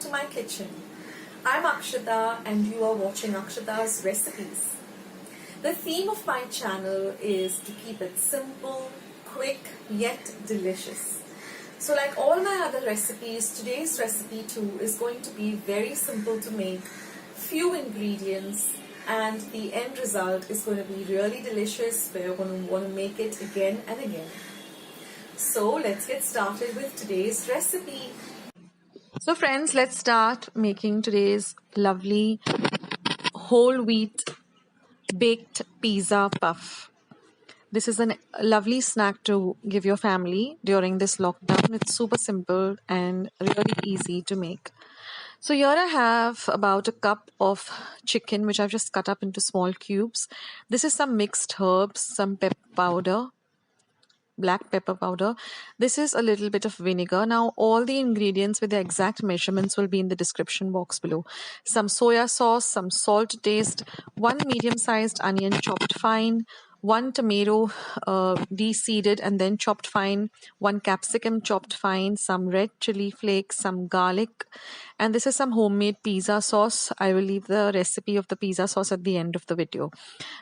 to my kitchen. I'm Akshata and you are watching Akshata's Recipes. The theme of my channel is to keep it simple, quick, yet delicious. So like all my other recipes, today's recipe too is going to be very simple to make, few ingredients, and the end result is going to be really delicious. We're going to want to make it again and again. So let's get started with today's recipe. So friends, let's start making today's lovely whole wheat baked pizza puff. This is a lovely snack to give your family during this lockdown. It's super simple and really easy to make. So here I have about a cup of chicken which I've just cut up into small cubes. This is some mixed herbs, some pepper powder, black pepper powder. This is a little bit of vinegar. Now all the ingredients with the exact measurements will be in the description box below. Some soya sauce, some salt to taste, one medium-sized onion chopped fine, one tomato de-seeded and then chopped fine, one capsicum chopped fine, some red chili flakes, some garlic, and this is some homemade pizza sauce. I will leave the recipe of the pizza sauce at the end of the video.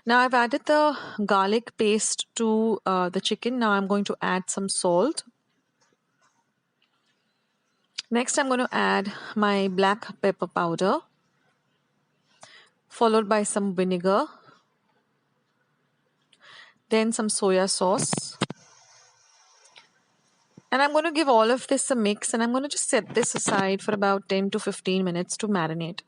Now I've added the garlic paste to the chicken. Now I'm going to add some salt. Next I'm going to add my black pepper powder, followed by some vinegar, then some soya sauce. And I'm going to give all of this a mix and I'm going to just set this aside for about 10 to 15 minutes to marinate.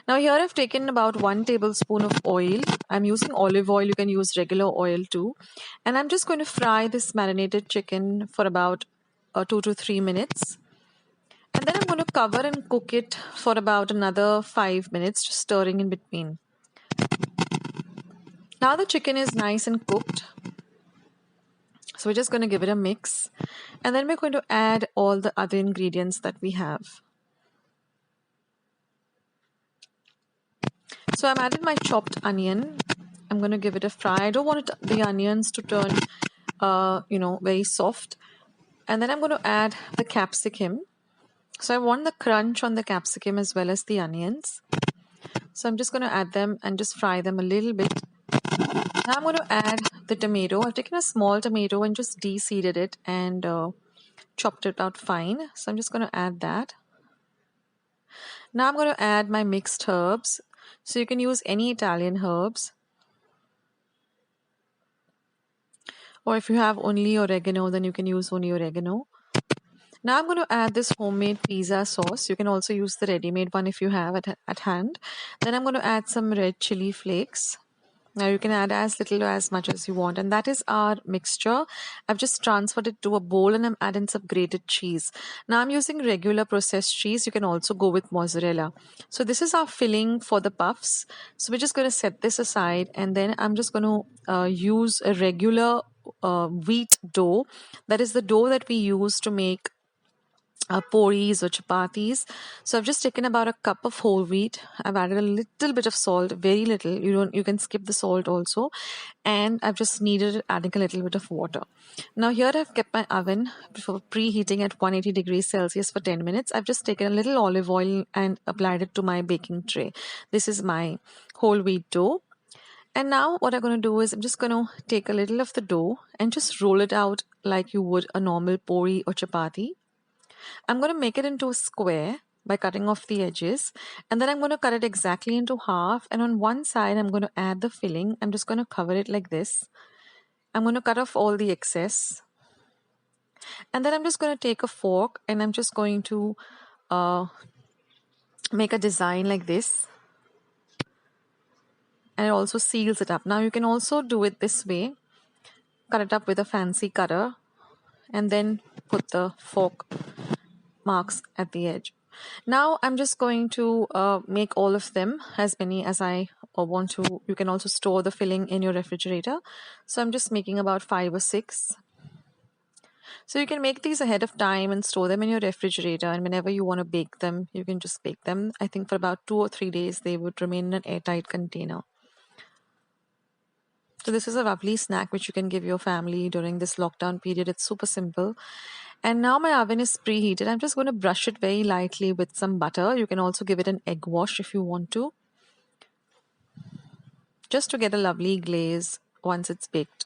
Now here I've taken about 1 tablespoon of oil. I'm using olive oil. You can use regular oil too. And I'm just going to fry this marinated chicken for about 2 to 3 minutes. And then I'm going to cover and cook it for about another 5 minutes, just stirring in between. Now the chicken is nice and cooked. So we're just going to give it a mix. And then we're going to add all the other ingredients that we have. So I've added my chopped onion. I'm going to give it a fry. I don't want the onions to turn, very soft. And then I'm going to add the capsicum. So I want the crunch on the capsicum as well as the onions. So I'm just going to add them and just fry them a little bit. Now I'm going to add the tomato. I've taken a small tomato and just de-seeded it and chopped it out fine. So I'm just going to add that. Now I'm going to add my mixed herbs. So you can use any Italian herbs. Or if you have only oregano, then you can use only oregano. Now I'm going to add this homemade pizza sauce. You can also use the ready-made one if you have it at hand. Then I'm going to add some red chili flakes. Now you can add as little or as much as you want. And that is our mixture. I've just transferred it to a bowl and I'm adding some grated cheese. Now I'm using regular processed cheese. You can also go with mozzarella. So this is our filling for the puffs. So we're just going to set this aside and then I'm just going to use a regular wheat dough. That is the dough that we use to make puris or chapatis. So I've just taken about a cup of whole wheat. I've added a little bit of salt, very little. You can skip the salt also. And I've just kneaded it, adding a little bit of water. Now here I've kept my oven for preheating at 180 degrees Celsius for 10 minutes. I've just taken a little olive oil and applied it to my baking tray. This is my whole wheat dough. And now what I'm going to do is I'm just going to take a little of the dough and just roll it out like you would a normal puri or chapati. I'm going to make it into a square by cutting off the edges and then I'm going to cut it exactly into half, and on one side I'm going to add the filling. I'm just going to cover it like this. I'm going to cut off all the excess and then I'm just going to take a fork and I'm just going to make a design like this, and it also seals it up. Now you can also do it this way, cut it up with a fancy cutter and then put the fork marks at the edge. Now I'm just going to make all of them, as many as I want to. You can also store the filling in your refrigerator. So I'm just making about 5 or 6. So you can make these ahead of time and store them in your refrigerator, and whenever you want to bake them, you can just bake them. I think for about 2 or 3 days they would remain in an airtight container. So this is a lovely snack which you can give your family during this lockdown period. It's super simple. And now my oven is preheated. I'm just going to brush it very lightly with some butter. You can also give it an egg wash if you want to, just to get a lovely glaze once it's baked.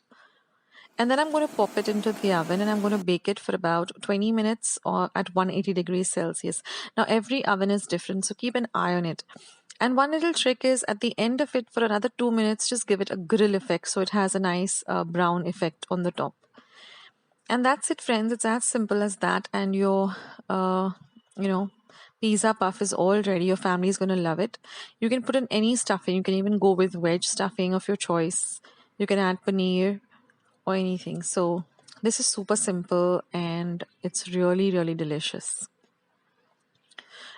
And then I'm going to pop it into the oven and I'm going to bake it for about 20 minutes or at 180 degrees Celsius. Now every oven is different, so keep an eye on it. And one little trick is at the end of it for another 2 minutes, just give it a grill effect so it has a nice brown effect on the top. And that's it, friends. It's as simple as that. And your, you know, pizza puff is all ready. Your family is going to love it. You can put in any stuffing. You can even go with veg stuffing of your choice. You can add paneer or anything. So this is super simple and it's really, really delicious.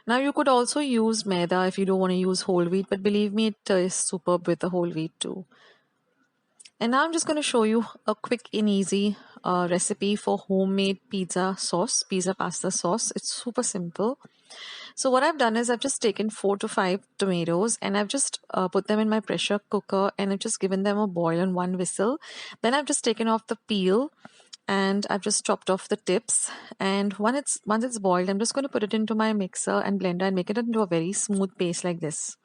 Now you could also use maida if you don't want to use whole wheat, but believe me, it tastes superb with the whole wheat too. And now I'm just going to show you a quick and easy recipe for homemade pizza sauce, pizza pasta sauce. It's super simple. So what I've done is I've just taken 4 to 5 tomatoes and I've just put them in my pressure cooker and I've just given them a boil on one whistle. Then I've just taken off the peel and I've just chopped off the tips. And once it's boiled, I'm just going to put it into my mixer and blender and make it into a very smooth paste like this.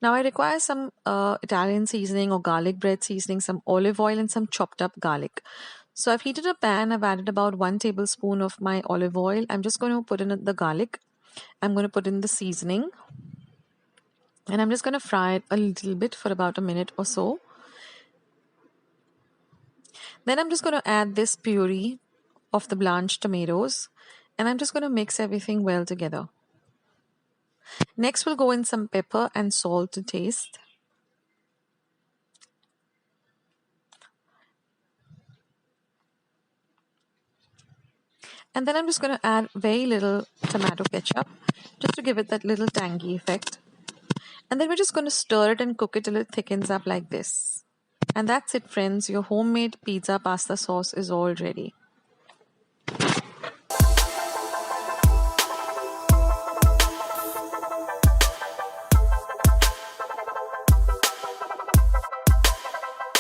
Now I require some Italian seasoning or garlic bread seasoning, some olive oil and some chopped up garlic. So I've heated a pan. I've added about 1 tablespoon of my olive oil. I'm just going to put in the garlic. I'm going to put in the seasoning. And I'm just going to fry it a little bit for about a minute or so. Then I'm just going to add this puree of the blanched tomatoes. And I'm just going to mix everything well together. Next we'll go in some pepper and salt to taste. And then I'm just going to add very little tomato ketchup just to give it that little tangy effect. And then we're just going to stir it and cook it till it thickens up like this. And that's it, friends. Your homemade pizza pasta sauce is all ready.